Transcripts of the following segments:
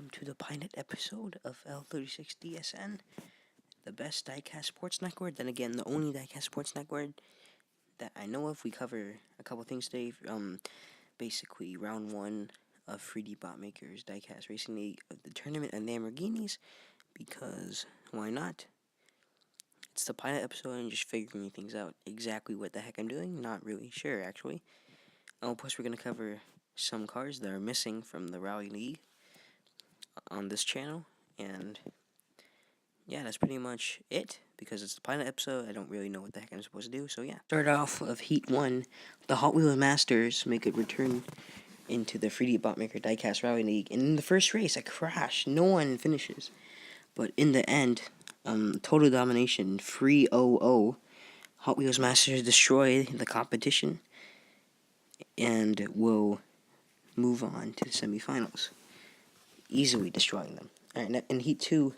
welcome to the pilot episode of L36DSN, the best diecast sports network. Then again, the only diecast sports network that I know of. We cover a couple things today. Basically, round one of 3D Bot Makers Diecast Racing League of the tournament of Lamborghinis, because why not? It's the pilot episode and just figuring things out. Exactly what the heck I'm doing, not really sure actually. Plus we're gonna cover some cars that are missing from the Rally League on this channel, and yeah, that's pretty much it, because it's the pilot episode. I don't really know what the heck I'm supposed to do, so yeah. Start off of Heat 1, the Hot Wheels Masters make a return into the 3D Bot Maker Diecast Rally League, and in the first race, a crash, no one finishes, but in the end, total domination, 3-0-0, Hot Wheels Masters destroy the competition, and will move on to the semifinals, easily destroying them. Alright, in Heat 2,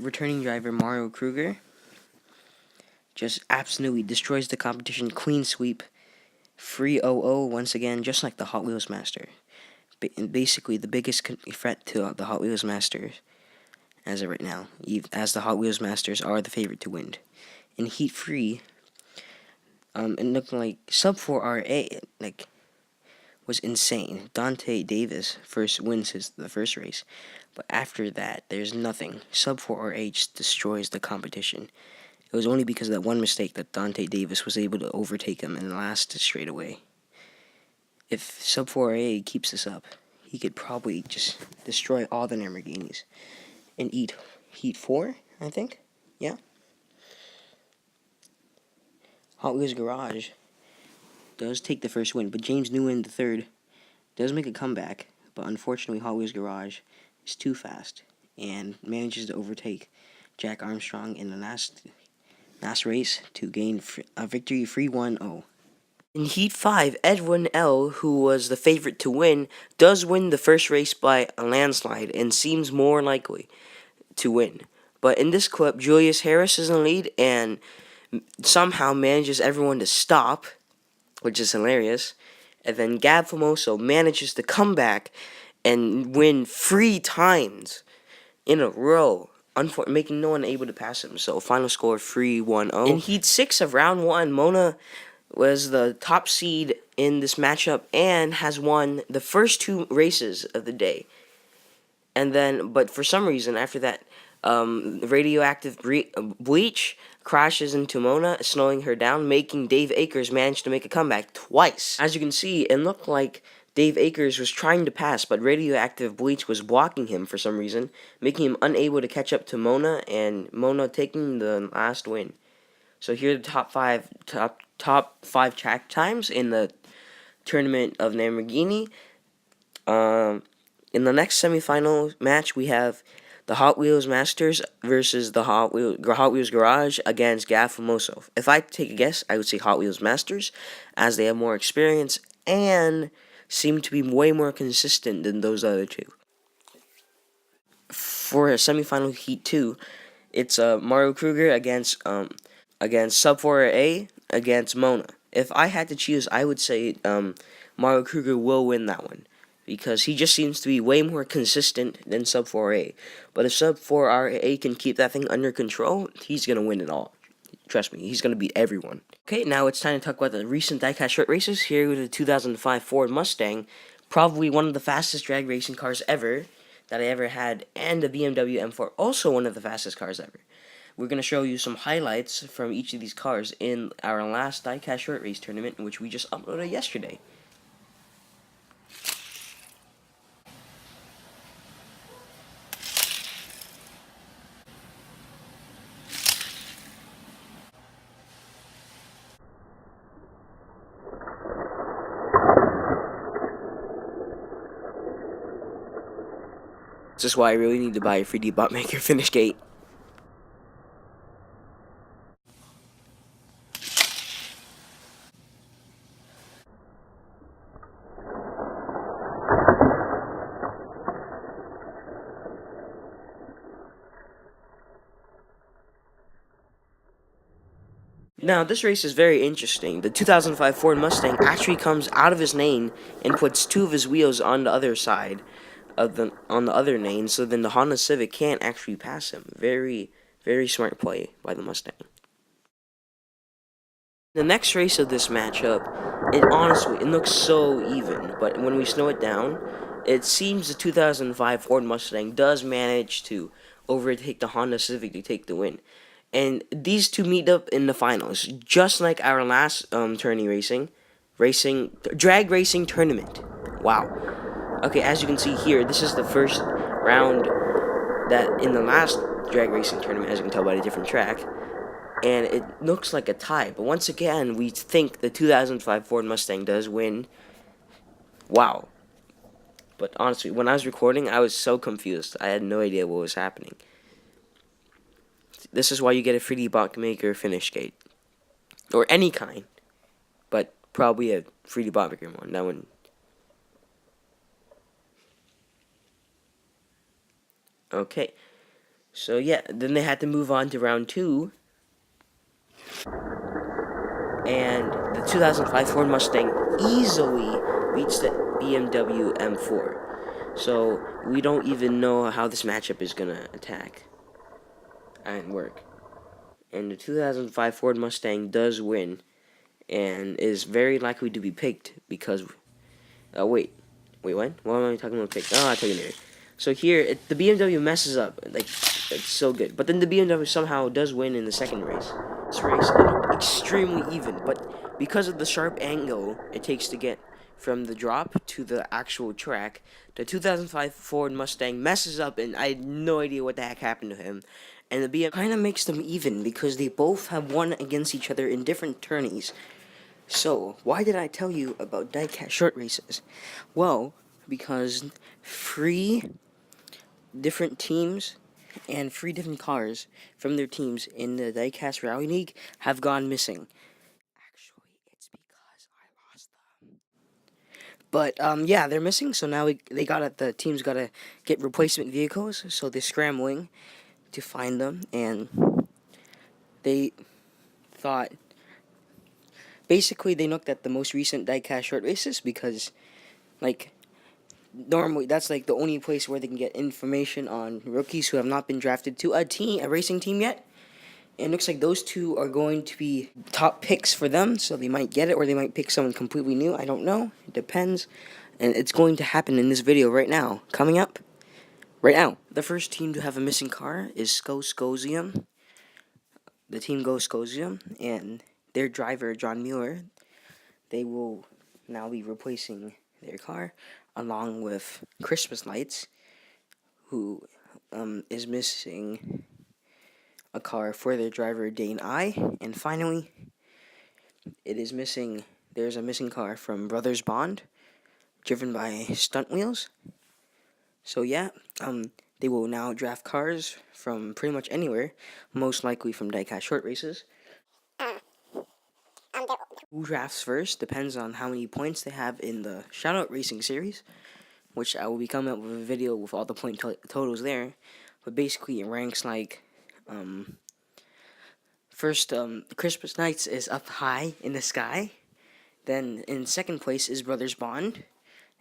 returning driver Mario Kruger just absolutely destroys the competition, clean sweep, 3-0-0 once again, just like the Hot Wheels Master. Basically, the biggest threat to the Hot Wheels Masters as of right now, as the Hot Wheels Masters are the favorite to win. In Heat 3, it looked like sub 4 RA, was insane. Dante Davis first wins the first race, but after that, there's nothing. Sub 4 RA just destroys the competition. It was only because of that one mistake that Dante Davis was able to overtake him in the last straightaway. If Sub 4 RA keeps this up, he could probably just destroy all the Lamborghinis. And Heat 4, I think? Yeah. Hot Wheels Garage does take the first win, but James Newman the third does make a comeback, but unfortunately Hot Wheels Garage is too fast and manages to overtake Jack Armstrong in the last race to gain a victory 3-1-0. In Heat 5, Edwin L., who was the favorite to win, does win the first race by a landslide and seems more likely to win. But in this clip, Julius Harris is in the lead and somehow manages everyone to stop, which is hilarious. And then Gab Famoso manages to come back and win 3 times in a row, making no one able to pass him. So final score 3-1-0. In Heat 6 of round 1, Mona was the top seed in this matchup and has won the first 2 races of the day. And then, but for some reason, after that, radioactive bleach crashes into Mona, slowing her down, making Dave Akers manage to make a comeback twice. As you can see, it looked like Dave Akers was trying to pass, but radioactive bleach was blocking him for some reason, making him unable to catch up to Mona, and Mona taking the last win. So here are the top five track times in the tournament of Lamborghini. In the next semifinal match, we have the Hot Wheels Masters versus the Hot Wheels Garage against Gab Famoso. If I take a guess, I would say Hot Wheels Masters, as they have more experience and seem to be way more consistent than those other two. For a semifinal Heat 2, it's Mario Kruger against Sub 4A against Mona. If I had to choose, I would say Mario Kruger will win that one, because he just seems to be way more consistent than Sub 4A. But if Sub 4RA can keep that thing under control, he's going to win it all. Trust me, he's going to beat everyone. Okay, now it's time to talk about the recent diecast short races. Here with the 2005 Ford Mustang, probably one of the fastest drag racing cars ever that I ever had, and the BMW M4, also one of the fastest cars ever. We're going to show you some highlights from each of these cars in our last diecast short race tournament, which we just uploaded yesterday. This is why I really need to buy a 3D Bot Maker finish gate. Now, this race is very interesting. The 2005 Ford Mustang actually comes out of his lane and puts 2 of his wheels on the other side. on the other lane, so then the Honda Civic can't actually pass him. Very, very smart play by the Mustang. The next race of this matchup, it looks so even, but when we slow it down, it seems the 2005 Ford Mustang does manage to overtake the Honda Civic to take the win. And these two meet up in the finals, just like our last tourney drag racing tournament. Wow. Okay, as you can see here, this is the first round that in the last drag racing tournament, as you can tell by the different track, and it looks like a tie. But once again, we think the 2005 Ford Mustang does win. Wow. But honestly, when I was recording, I was so confused. I had no idea what was happening. This is why you get a 3D bookmaker finish gate. Or any kind. But probably a 3D bookmaker one. That one. Okay. So yeah, then they had to move on to round 2. And the 2005 Ford Mustang easily beats the BMW M4. So we don't even know how this matchup is gonna attack and work. And the 2005 Ford Mustang does win, and is very likely to be picked because. Wait, what? What am I talking about? Picked? Oh, I'll tell you later. So here, the BMW messes up. Like, it's so good, but then the BMW somehow does win in the second race. This race it looked extremely even, but because of the sharp angle it takes to get from the drop to the actual track, the 2005 Ford Mustang messes up, and I had no idea what the heck happened to him. And the BMW kind of makes them even because they both have won against each other in different tourneys. So, why did I tell you about diecast short races? Well, because 3 different teams and 3 different cars from their teams in the Diecast Rally League have gone missing. Actually, it's because I lost them. But yeah, they're missing. So now the teams gotta get replacement vehicles. So they're scrambling to find them, and they thought basically they looked at the most recent Diecast short races because like normally that's like the only place where they can get information on rookies who have not been drafted to a racing team yet. And it looks like those two are going to be top picks for them, so they might get it or they might pick someone completely new. I don't know. It depends. And it's going to happen in this video right now. Coming up right now. The first team to have a missing car is Skosium. The team goes Skosium, and their driver, John Mueller, they will now be replacing their car along with Christmas Lights, who is missing a car for their driver Dane I. And finally, there's a missing car from Brothers Bond, driven by Stunt Wheels. So yeah, they will now draft cars from pretty much anywhere, most likely from diecast short races. Who drafts first depends on how many points they have in the Shoutout Racing series, which I will be coming up with a video with all the point totals there. But basically, it ranks like first, Christmas Nights is up high in the sky. Then in second place is Brothers Bond,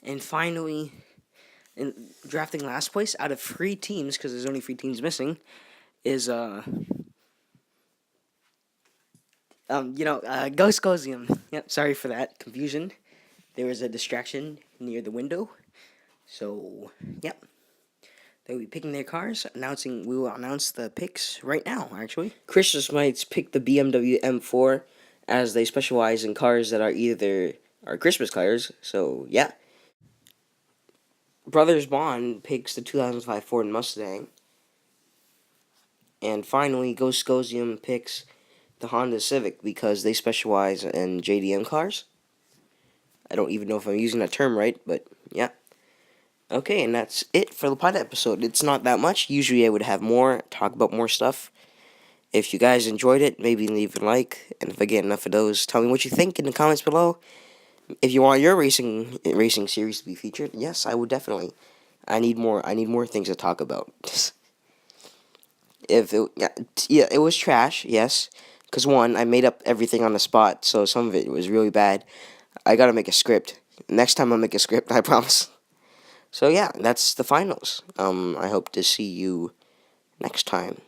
and finally, in drafting last place out of 3 teams, because there's only 3 teams missing, is Ghost Cosium. Yep, sorry for that confusion. There was a distraction near the window. So, yep. They'll be picking their cars. We will announce the picks right now, actually. Christmas Mites picked the BMW M4 as they specialize in cars that are Christmas cars. So, yeah. Brothers Bond picks the 2005 Ford Mustang. And finally, Ghost Cosium picks the Honda Civic because they specialize in JDM cars. I don't even know if I'm using that term right, but yeah. Okay, and that's it for the pod episode. It's not that much. Usually I would have talk about more stuff. If you guys enjoyed it, maybe leave a like. And if I get enough of those, tell me what you think in the comments below. If you want your racing series to be featured, yes, I would definitely. I need more things to talk about. It was trash, yes. Because one, I made up everything on the spot, so some of it was really bad. I gotta make a script. Next time I'll make a script, I promise. So yeah, that's the finals. I hope to see you next time.